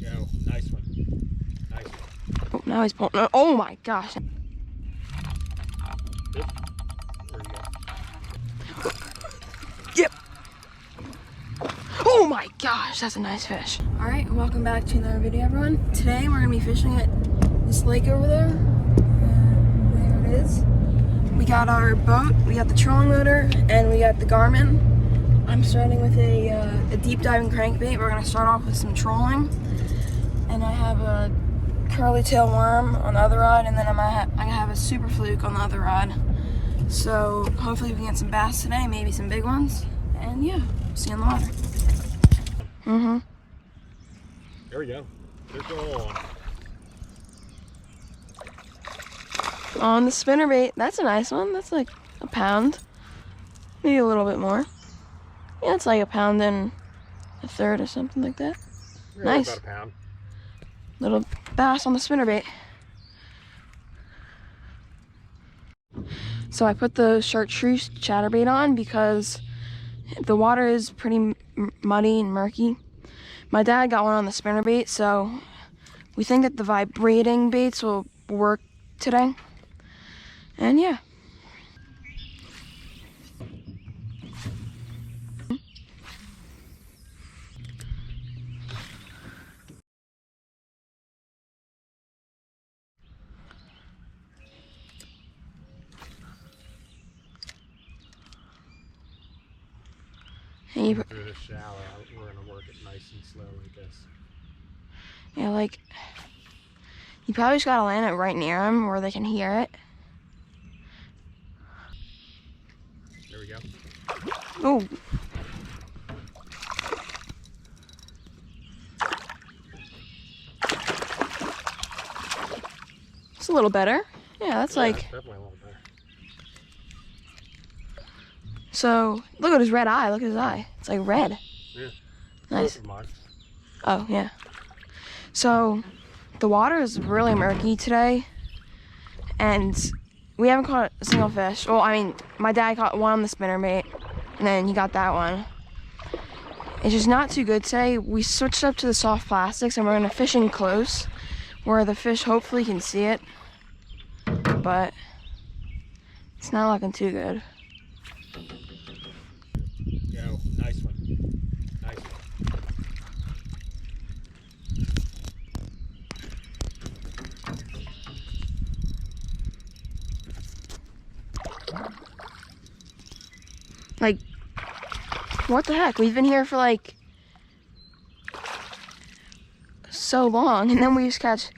Go. Nice one. Nice one. Oh, now he's pulling. Oh my gosh. Yep. There you go. Yep. Oh my gosh, that's a nice fish. All right, welcome back to another video, everyone. Today we're gonna be fishing at this lake over there. There it is. We got our boat, we got the trolling motor, and we got the Garmin. I'm starting with a deep diving crankbait. We're gonna start off with some trolling, and I have a curly tail worm on the other rod, and then I'm gonna have a super fluke on the other rod. So hopefully we can get some bass today, maybe some big ones, and yeah, see you in the water. There we go. Fish on. On the spinnerbait, that's a nice one. That's like a pound, maybe a little bit more. Yeah, it's like a pound and a third or something like that. Yeah, Nice. About a pound. Little bass on the spinnerbait. So I put the chartreuse chatterbait on because the water is pretty muddy and murky. My dad got one on the spinnerbait, so we think that the vibrating baits will work today. And yeah. And you, Through the shallow, we're gonna work it nice and slow, I guess. yeah, like, you probably just gotta land it right near them where they can hear it. There we go. Oh. It's a little better. Yeah, that's like. Definitely a little better. So, look at his red eye. Look at his eye. It's like red. Yeah. Nice. Both of mine. Oh, yeah. So, the water is really murky today. And we haven't caught a single fish. Well, I mean, my dad caught one on the spinnerbait. And then he got that one. It's just not too good today. We switched up to the soft plastics and we're gonna fish in close where the fish hopefully can see it. But it's not looking too good. Go. Nice one. Nice one. Like, what the heck? We've been here for like so long, and then we just catch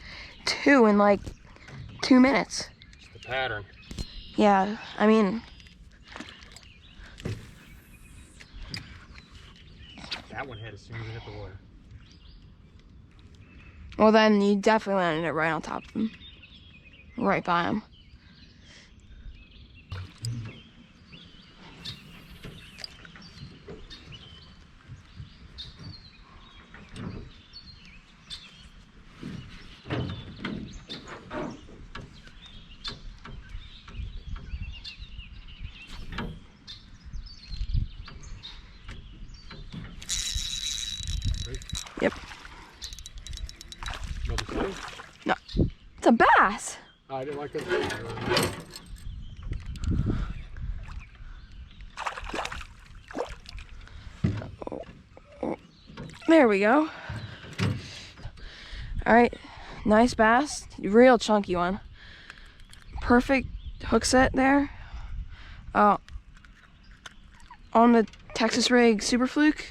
two in like 2 minutes. It's the pattern. Yeah, I mean, That one hit as soon as it hit the water. well then you definitely landed it right on top of him. Right by him. Yep. Another thing? No. It's a bass. I didn't like it. There we go. Alright. Nice bass. Real chunky one. Perfect hook set there. On the Texas rig super fluke.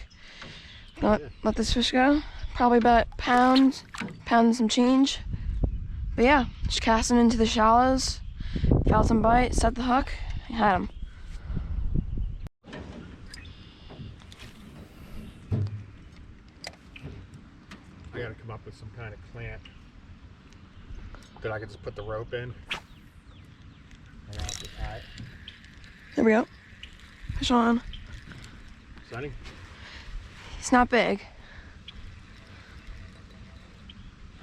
Let this fish go. Probably about pound and some change. But yeah, just casting into the shallows. Felt some bite, set the hook, had him. I gotta come up with some kind of clamp that I could just put the rope in. And I'll have to tie it. There we go. Fish on. Sunny? He's not big.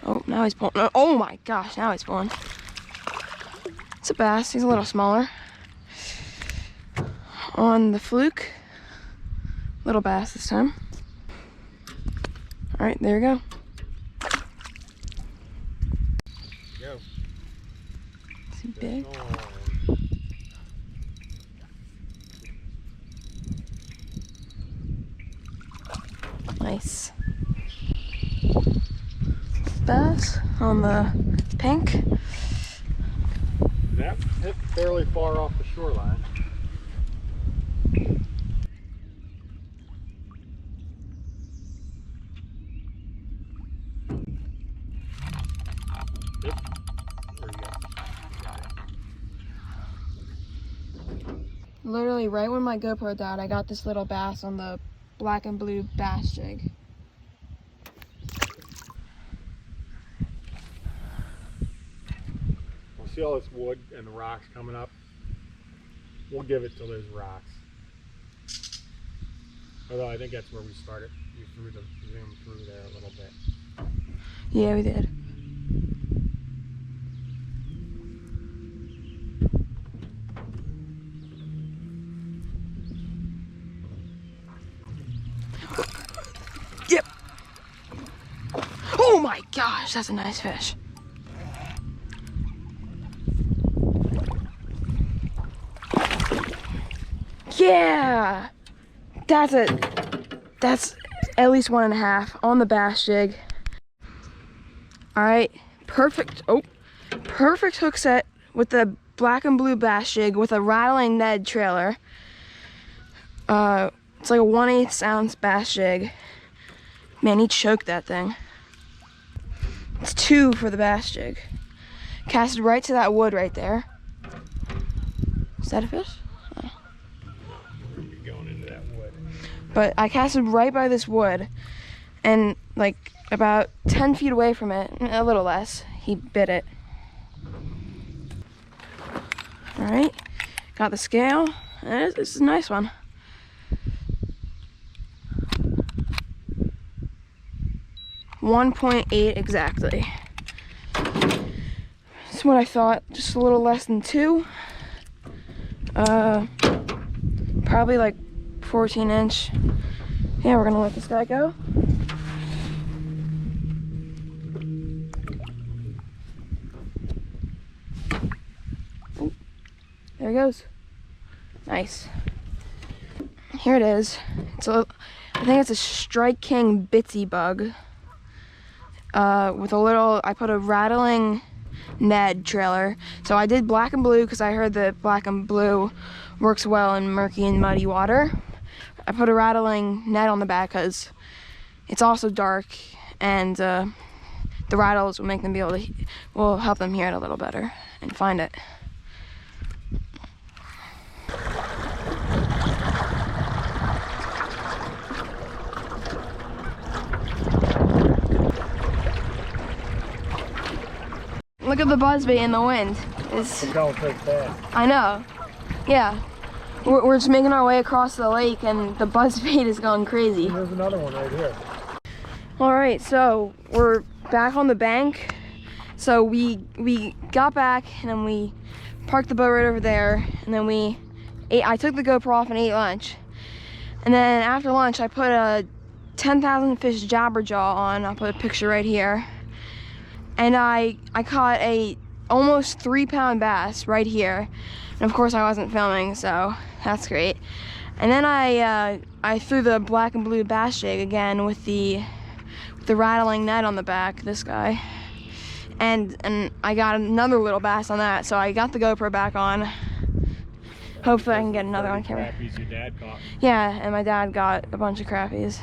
Oh, now he's pulling. Oh my gosh, now he's pulling. It's a bass. He's a little smaller. On the fluke. Little bass this time. All right, there we go. he big? Nice. Bass on the pink. That hit fairly far off the shoreline. Yep. There you go. Got it. Literally right when my GoPro died, I got this little bass on the black and blue bass jig. We'll see all this wood and the rocks coming up. We'll give it till there's rocks. Although I think that's where we started. You threw the zoom through there a little bit. Yeah, we did. Yep. Oh my gosh, that's a nice fish. Yeah, that's at least 1.5 on the bass jig. All right, perfect. Oh, perfect hook set with the black and blue bass jig with a rattling Ned trailer. It's like a 1/8 ounce bass jig. Man, he choked that thing. It's 2 for the bass jig. Casted right to that wood right there. Is that a fish? Going into that wood. But I casted right by this wood, and like about 10 feet away from it, a little less, he bit it. All right, got the scale. This is a nice one. .8 exactly. That's what I thought. Just a little less than 2. Probably like 14-inch. Yeah, we're gonna let this guy go. Ooh, there he goes. Nice. Here it is. I think it's a Strike King Bitsy bug. With a little, I put a rattling Ned trailer. So I did black and blue because I heard that black and blue works well in murky and muddy water. I put a rattling Ned on the back because it's also dark, and the rattles will make them will help them hear it a little better and find it. Look at the buzzbait in the wind. It's going pretty fast. I know. Yeah. We're just making our way across the lake, and the buzzbait is going crazy. There's another one right here. All right, so we're back on the bank. So we got back, and then we parked the boat right over there, and then we ate. I took the GoPro off and ate lunch. And then after lunch, I put a 10,000 fish jabberjaw on. I'll put a picture right here. And I caught a almost 3-pound bass right here. And of course I wasn't filming, so that's great. And then I threw the black and blue bass jig again with the rattling Ned on the back, this guy. And I got another little bass on that, so I got the GoPro back on. Hopefully I can get another on camera. Crappies your dad caught. Yeah, and my dad got a bunch of crappies.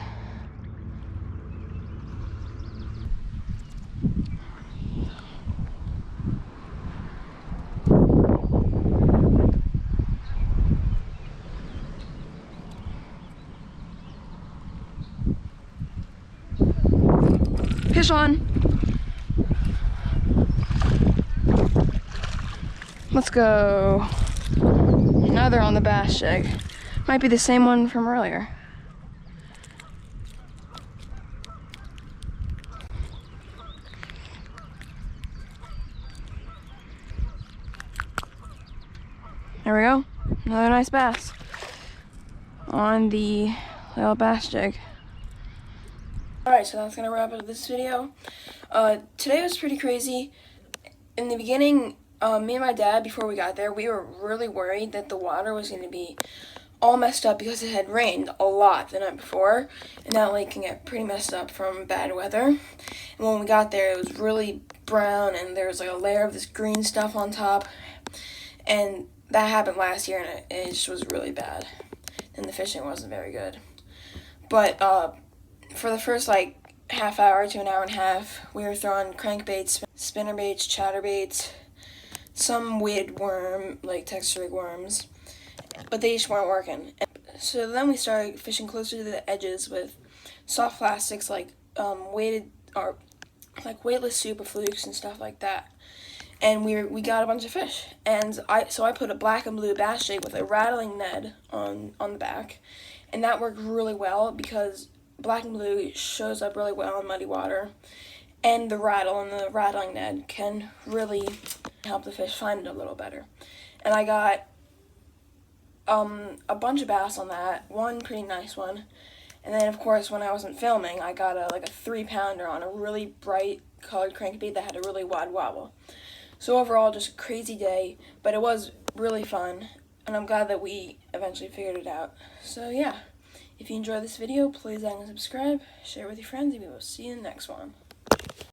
Fish on. Let's go. Another on the bass jig. Might be the same one from earlier. There we go. Another nice bass on the little bass jig. Alright, so that's gonna wrap up this video. Today was pretty crazy. In the beginning, me and my dad, before we got there, we were really worried that the water was going to be all messed up because it had rained a lot the night before, and that lake can get pretty messed up from bad weather. And when we got there, it was really brown, and there was like a layer of this green stuff on top, and that happened last year, and it just was really bad, and the fishing wasn't very good. But for the first like half hour to an hour and a half, we were throwing crankbaits, spinnerbaits, chatterbaits, some weighted worm, like texture worms, but they just weren't working. So then we started fishing closer to the edges with soft plastics like weighted or like weightless super flukes and stuff like that. And we got a bunch of fish. And I put a black and blue bass jig with a rattling Ned on the back, and that worked really well because black and blue shows up really well in muddy water, and the rattle and the rattling Ned can really help the fish find it a little better. And I got a bunch of bass on that, one pretty nice one, and then of course when I wasn't filming, I got a 3-pounder on a really bright colored crankbait that had a really wide wobble. So overall, just a crazy day, but it was really fun, and I'm glad that we eventually figured it out. So yeah, if you enjoyed this video, please like and subscribe, share it with your friends, and we will see you in the next one.